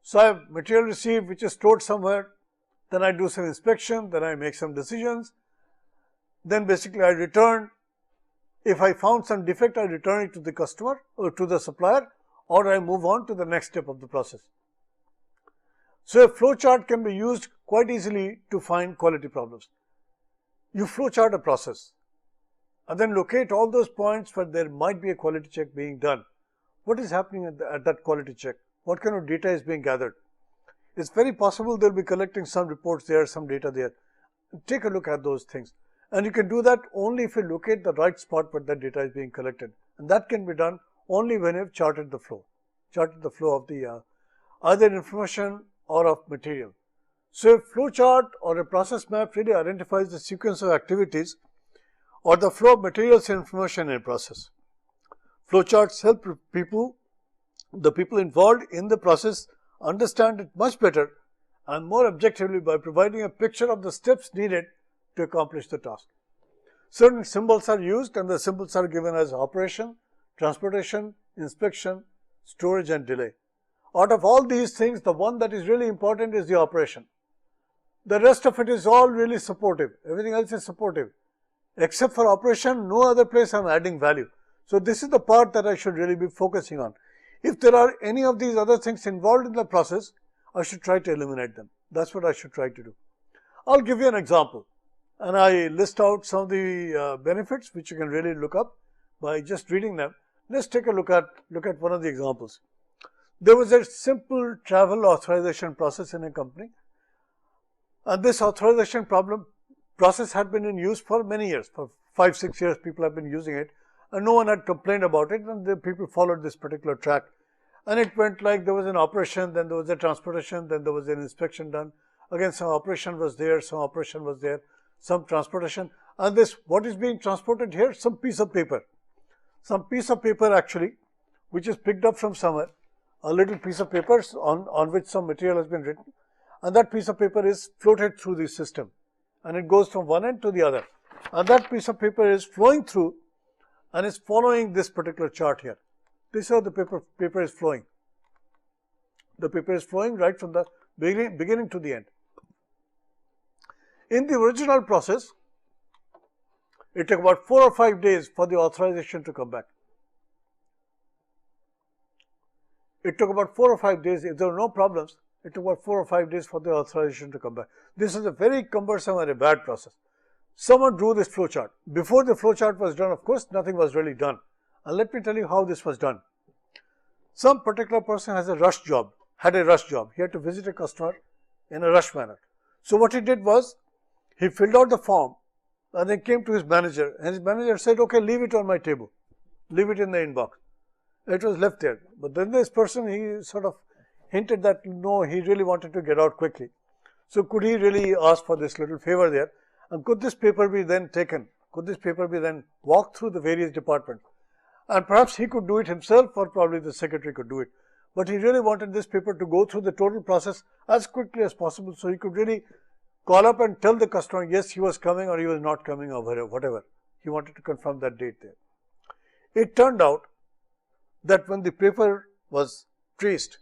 So I have material received which is stored somewhere, then I do some inspection, then I make some decisions, then basically I return. If I found some defect, I return it to the customer or to the supplier, or I move on to the next step of the process. So a flow chart can be used quite easily to find quality problems. You flow chart a process and then locate all those points where there might be a quality check being done. What is happening at that quality check? What kind of data is being gathered? It's very possible they'll be collecting some reports there, some data there. Take a look at those things. And you can do that only if you locate the right spot where that data is being collected. And that can be done only when you've charted the flow of the either information or of material. So a flow chart or a process map really identifies the sequence of activities or the flow of materials and information in a process. Flow charts help the people involved in the process understand it much better and more objectively by providing a picture of the steps needed to accomplish the task. Certain symbols are used, and the symbols are given as operation, transportation, inspection, storage and delay. Out of all these things, the one that is really important is the operation. The rest of it is all really supportive. Everything else is supportive. Except for operation, no other place I'm adding value. So this is the part that I should really be focusing on. If there are any of these other things involved in the process, I should try to eliminate them. That's what I should try to do. I'll give you an example. And I list out some of the benefits which you can really look up by just reading them. Let's take a look at one of the examples. There was a simple travel authorization process in a company, and this authorization process had been in use for many years. For 5-6 years people have been using it, and no one had complained about it, and the people followed this particular track. And it went like there was an operation, then there was a transportation, then there was an inspection done. Again, some operation was there, some transportation, and this, what is being transported here? Some piece of paper actually, which is picked up from somewhere, a little piece of paper on which some material has been written, and that piece of paper is floated through the system, and it goes from one end to the other, and that piece of paper is flowing through and is following this particular chart here. This is how the paper is flowing. The paper is flowing right from the beginning to the end. In the original process, it took about 4 or 5 days for the authorization to come back. It took about 4 or 5 days. If there were no problems, it took about 4 or 5 days for the authorization to come back. This is a very cumbersome and a bad process. Someone drew this flowchart. Before the flowchart was done, of course, nothing was really done. And let me tell you how this was done. Some particular person has a rush job, had a rush job. He had to visit a customer in a rush manner. So what he did was, he filled out the form and then came to his manager, and his manager said, okay, leave it on my table, leave it in the inbox. It was left there. But then this person, he sort of hinted that no, he really wanted to get out quickly. So could he really ask for this little favor there? And could this paper be then taken? Could this paper be then walked through the various departments? And perhaps he could do it himself, or probably the secretary could do it. But he really wanted this paper to go through the total process as quickly as possible, so he could really call up and tell the customer, yes, he was coming or he was not coming or whatever. He wanted to confirm that date there. It turned out that when the paper was traced,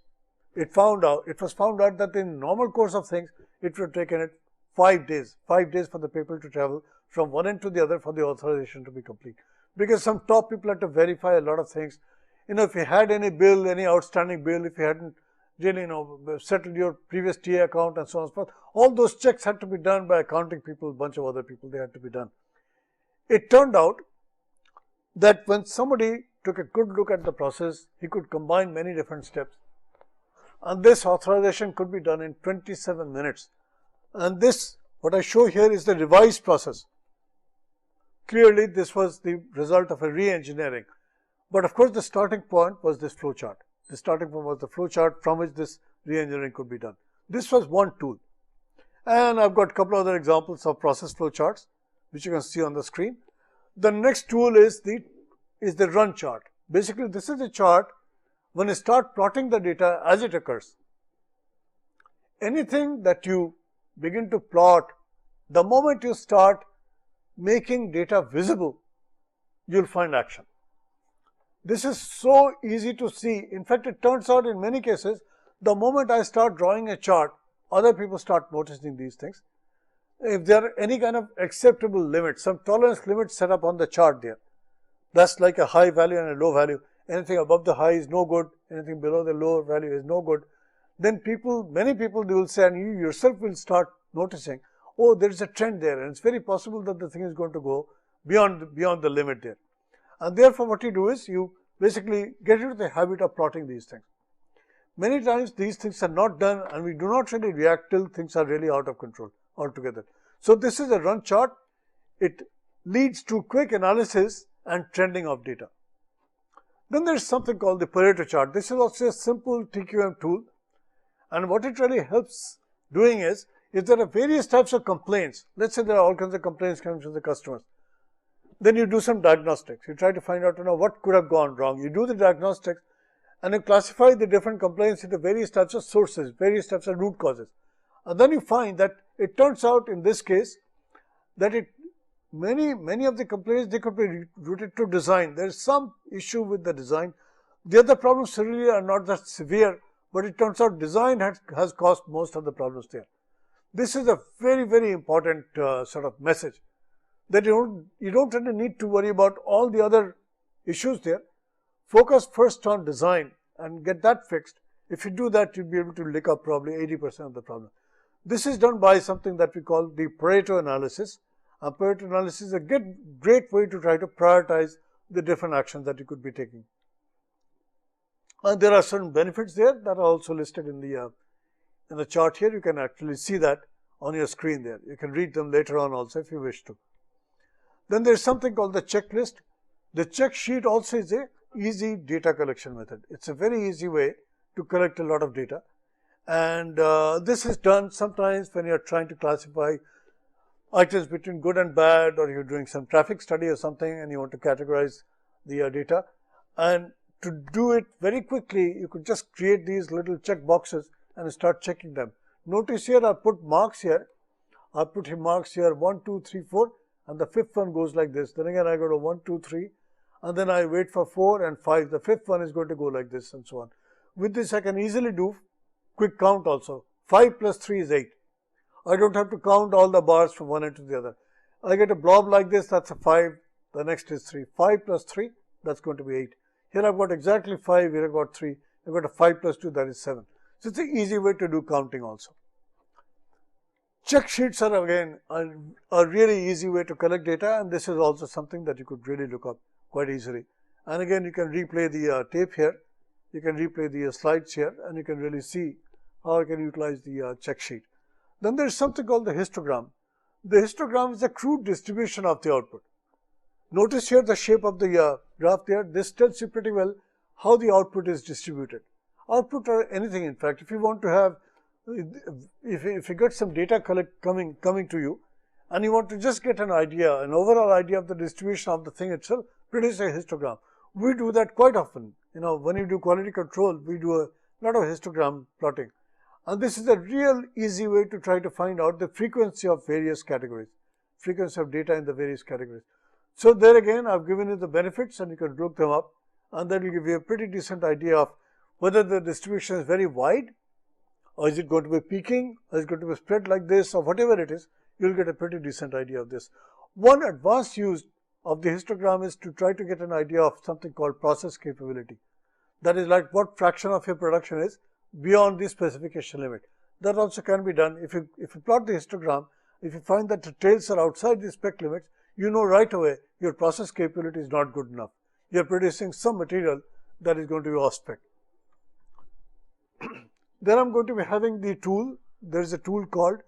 it was found out that in normal course of things, it would have taken it 5 days for the paper to travel from one end to the other for the authorization to be complete. Because some top people had to verify a lot of things. If you had any bill, any outstanding bill, if you hadn't really, settled your previous TA account and so on and so forth, all those checks had to be done by accounting people, a bunch of other people, they had to be done. It turned out that when somebody took a good look at the process, he could combine many different steps. And this authorization could be done in 27 minutes. And this, what I show here, is the revised process. Clearly, this was the result of a re-engineering. But of course, the starting point was this flowchart. The starting point was the flowchart from which this re-engineering could be done. This was one tool. And I've got a couple other examples of process flowcharts, which you can see on the screen. The next tool is the run chart. Basically, this is a chart when you start plotting the data as it occurs. Anything that you begin to plot, the moment you start making data visible, you'll find action. This is so easy to see. In fact, it turns out in many cases, the moment I start drawing a chart, other people start noticing these things. If there are any kind of acceptable limit, some tolerance limit set up on the chart there, that's like a high value and a low value. Anything above the high is no good, anything below the low value is no good. Then many people, they will say, and you yourself will start noticing, oh, there is a trend there, and it's very possible that the thing is going to go beyond the limit there. And therefore, what you do is you basically get into the habit of plotting these things. Many times these things are not done, and we do not really react till things are really out of control altogether. So this is a run chart. It leads to quick analysis and trending of data. Then there is something called the Pareto chart. This is also a simple TQM tool, and what it really helps doing is, if there are various types of complaints, let's say there are all kinds of complaints coming from the customers, then you do some diagnostics. You try to find out what could have gone wrong. You do the diagnostics and you classify the different complaints into various types of sources, various types of root causes. And then you find that it turns out in this case that many of the complaints, they could be rooted to design. There is some issue with the design. The other problems really are not that severe, but it turns out design has caused most of the problems there. This is a very, very important sort of message, that you don't really need to worry about all the other issues there. Focus first on design and get that fixed. If you do that, you'll be able to lick up probably 80% of the problem. This is done by something that we call the Pareto analysis. Pareto analysis is a great way to try to prioritize the different actions that you could be taking. And there are certain benefits there that are also listed in the chart here. You can actually see that on your screen there. You can read them later on also if you wish to. Then there is something called the checklist. The check sheet also is a easy data collection method. It's a very easy way to collect a lot of data. And this is done sometimes when you're trying to classify items between good and bad, or you're doing some traffic study or something and you want to categorize the data. And to do it very quickly, you could just create these little check boxes and start checking them. Notice here I put marks here. I put marks here 1, 2, 3, 4, and the fifth one goes like this. Then again I go to 1, 2, 3, and then I wait for 4 and 5. The fifth one is going to go like this and so on. With this I can easily do quick count also. 5 plus 3 is 8. I don't have to count all the bars from one end to the other. I get a blob like this, that's a 5, the next is 3. 5 plus 3, that's going to be 8. Here I've got exactly 5, here I've got 3, I've got a 5 plus 2, that is 7. So it's an easy way to do counting also. Check sheets are again a really easy way to collect data, and this is also something that you could really look up quite easily. And again, you can replay the tape here, you can replay the slides here, and you can really see how I can utilize the check sheet. Then there is something called the histogram. The histogram is a crude distribution of the output. Notice here the shape of the graph there. This tells you pretty well how the output is distributed. Output or anything, in fact, if you want to have, if you get some data coming to you, and you want to just get an idea, an overall idea of the distribution of the thing itself, produce a histogram. We do that quite often. You know, when you do quality control, we do a lot of histogram plotting. And this is a real easy way to try to find out the frequency of various categories, frequency of data in the various categories. So there again, I've given you the benefits and you can look them up, and that will give you a pretty decent idea of whether the distribution is very wide, or is it going to be peaking, or is it going to be spread like this, or whatever it is, you'll get a pretty decent idea of this. One advanced use of the histogram is to try to get an idea of something called process capability. That is like what fraction of your production is beyond the specification limit. That also can be done. If you plot the histogram, if you find that the tails are outside the spec limits, you know right away your process capability is not good enough. You are producing some material that is going to be off spec. Then I'm going to be having the tool. There is a tool called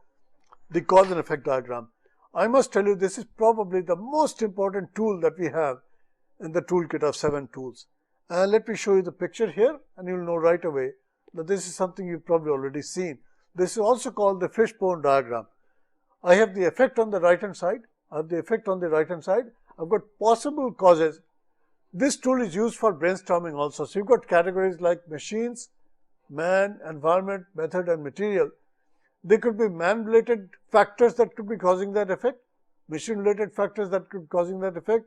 the cause and effect diagram. I must tell you, this is probably the most important tool that we have in the toolkit of 7 tools. And let me show you the picture here, and you'll know right away that this is something you've probably already seen. This is also called the fishbone diagram. I have the effect on the right hand side. I've got possible causes. This tool is used for brainstorming also. So you've got categories like machines, man, environment, method, and material. There could be man-related factors that could be causing that effect, machine-related factors that could be causing that effect,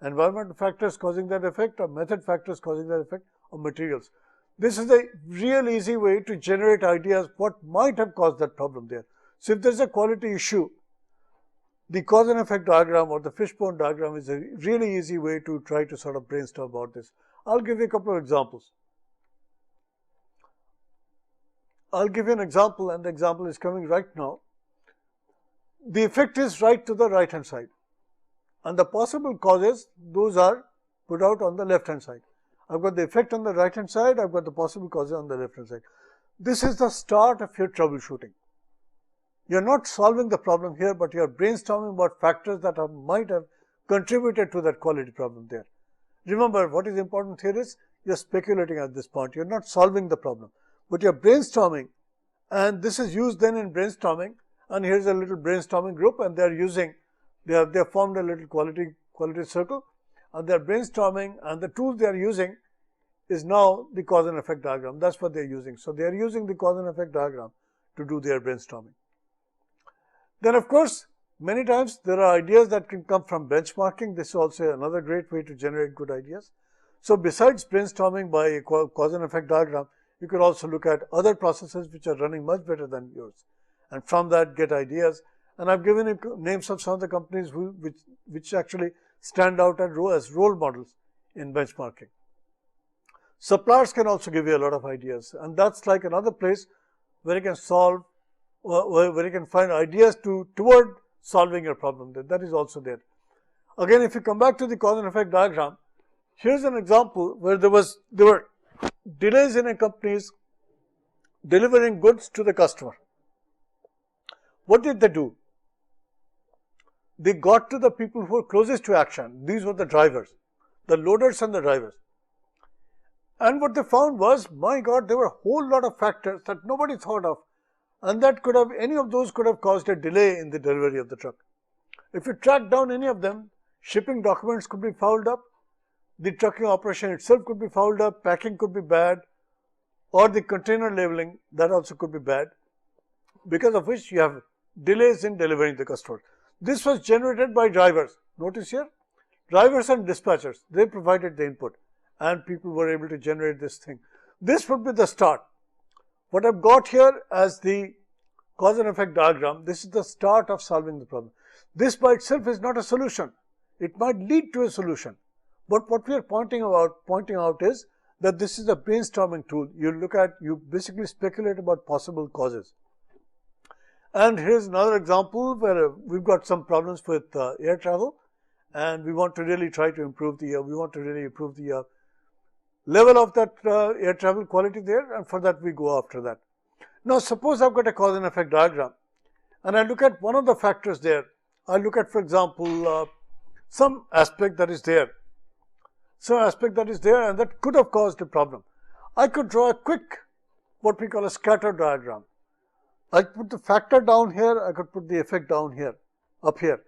environmental factors causing that effect, or method factors causing that effect, or materials. This is a real easy way to generate ideas what might have caused that problem there. So if there's a quality issue, the cause and effect diagram or the fishbone diagram is a really easy way to try to sort of brainstorm about this. I'll give you a couple of examples. I'll give you an example, and the example is coming right now. The effect is right to the right hand side, and the possible causes, those are put out on the left hand side. I've got the effect on the right hand side, I've got the possible causes on the left hand side. This is the start of your troubleshooting. You're not solving the problem here, but you're brainstorming about factors that might have contributed to that quality problem there. Remember, what is important here is you're speculating at this point. You're not solving the problem, but you're brainstorming, and this is used then in brainstorming. And here's a little brainstorming group, and they're using, they have formed a little quality circle, and they're brainstorming, and the tool they're using is now the cause and effect diagram. That's what they're using. So they're using the cause and effect diagram to do their brainstorming. Then of course, many times there are ideas that can come from benchmarking. This is also another great way to generate good ideas. So besides brainstorming by a cause and effect diagram, you could also look at other processes which are running much better than yours, and from that get ideas. And I've given you names of some of the companies which actually stand out as role models in benchmarking. Suppliers can also give you a lot of ideas, and that's like another place where you can solve, where you can find ideas toward solving your problem. That is also there. Again, if you come back to the cause and effect diagram, here's an example where there were delays in a company's delivering goods to the customer. What did they do? They got to the people who were closest to action. These were the drivers, the loaders and the drivers. And what they found was, my God, there were a whole lot of factors that nobody thought of, and that could have, any of those could have caused a delay in the delivery of the truck. If you track down any of them, shipping documents could be fouled up, the trucking operation itself could be fouled up, packing could be bad, or the container labeling, that also could be bad, because of which you have delays in delivering the customer. This was generated by drivers. Notice here, drivers and dispatchers, they provided the input, and people were able to generate this thing. This would be the start. What I've got here as the cause and effect diagram, this is the start of solving the problem. This by itself is not a solution. It might lead to a solution. But what we are pointing out is that this is a brainstorming tool. You basically speculate about possible causes. And here's another example where we've got some problems with air travel, and we want to really try to improve the level of that air travel quality there, and for that we go after that. Now suppose I've got a cause and effect diagram, and I look at one of the factors there. I look at, for example, some aspect that is there, and that could have caused a problem. I could draw a quick, what we call a scatter diagram. I put the factor down here, I could put the effect down here, up here,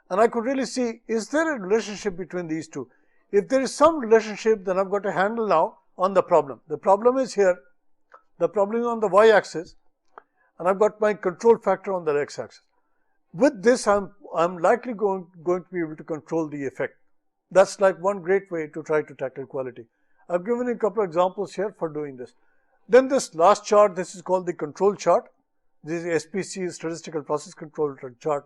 and I could really see, is there a relationship between these two? If there is some relationship, then I've got a handle now on the problem. The problem is here, the problem is on the y-axis, and I've got my control factor on the x-axis. With this, I'm likely going to be able to control the effect. That's like one great way to try to tackle quality. I've given you a couple of examples here for doing this. Then this last chart, this is called the control chart. This is SPC, Statistical Process Control chart.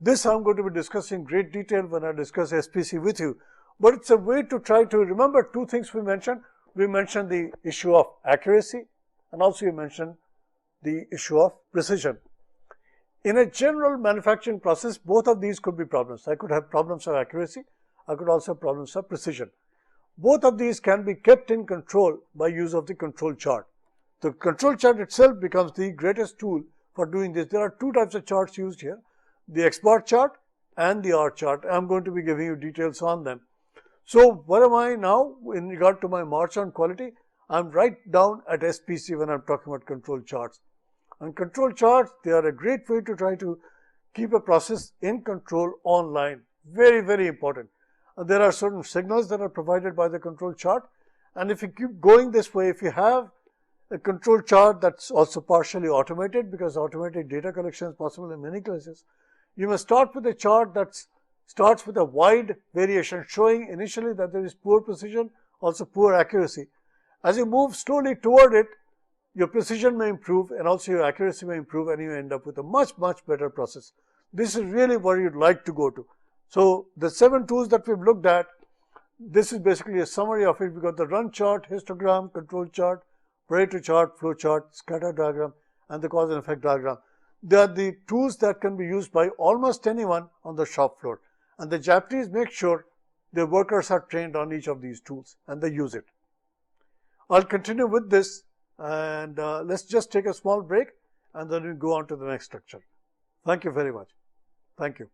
This I'm going to be discussing in great detail when I discuss SPC with you. But it's a way to try to remember two things we mentioned. We mentioned the issue of accuracy, and also we mentioned the issue of precision. In a general manufacturing process, both of these could be problems. I could have problems of accuracy. I could also have problems of precision. Both of these can be kept in control by use of the control chart. The control chart itself becomes the greatest tool for doing this. There are two types of charts used here, the X bar chart and the R chart. I'm going to be giving you details on them. So where am I now in regard to my march on quality? I'm right down at SPC when I'm talking about control charts. And control charts, they are a great way to try to keep a process in control online. Very, very important. And there are certain signals that are provided by the control chart. And if you keep going this way, if you have a control chart that's also partially automated, because automated data collection is possible in many cases, you must start with a chart that starts with a wide variation, showing initially that there is poor precision, also poor accuracy. As you move slowly toward it, your precision may improve and also your accuracy may improve, and you end up with a much, much better process. This is really where you'd like to go to. So the 7 tools that we've looked at, this is basically a summary of it. We've got the run chart, histogram, control chart, Pareto chart, flow chart, scatter diagram, and the cause and effect diagram. They are the tools that can be used by almost anyone on the shop floor. And the Japanese make sure their workers are trained on each of these tools and they use it. I'll continue with this, and let's just take a small break and then we'll go on to the next lecture. Thank you very much. Thank you.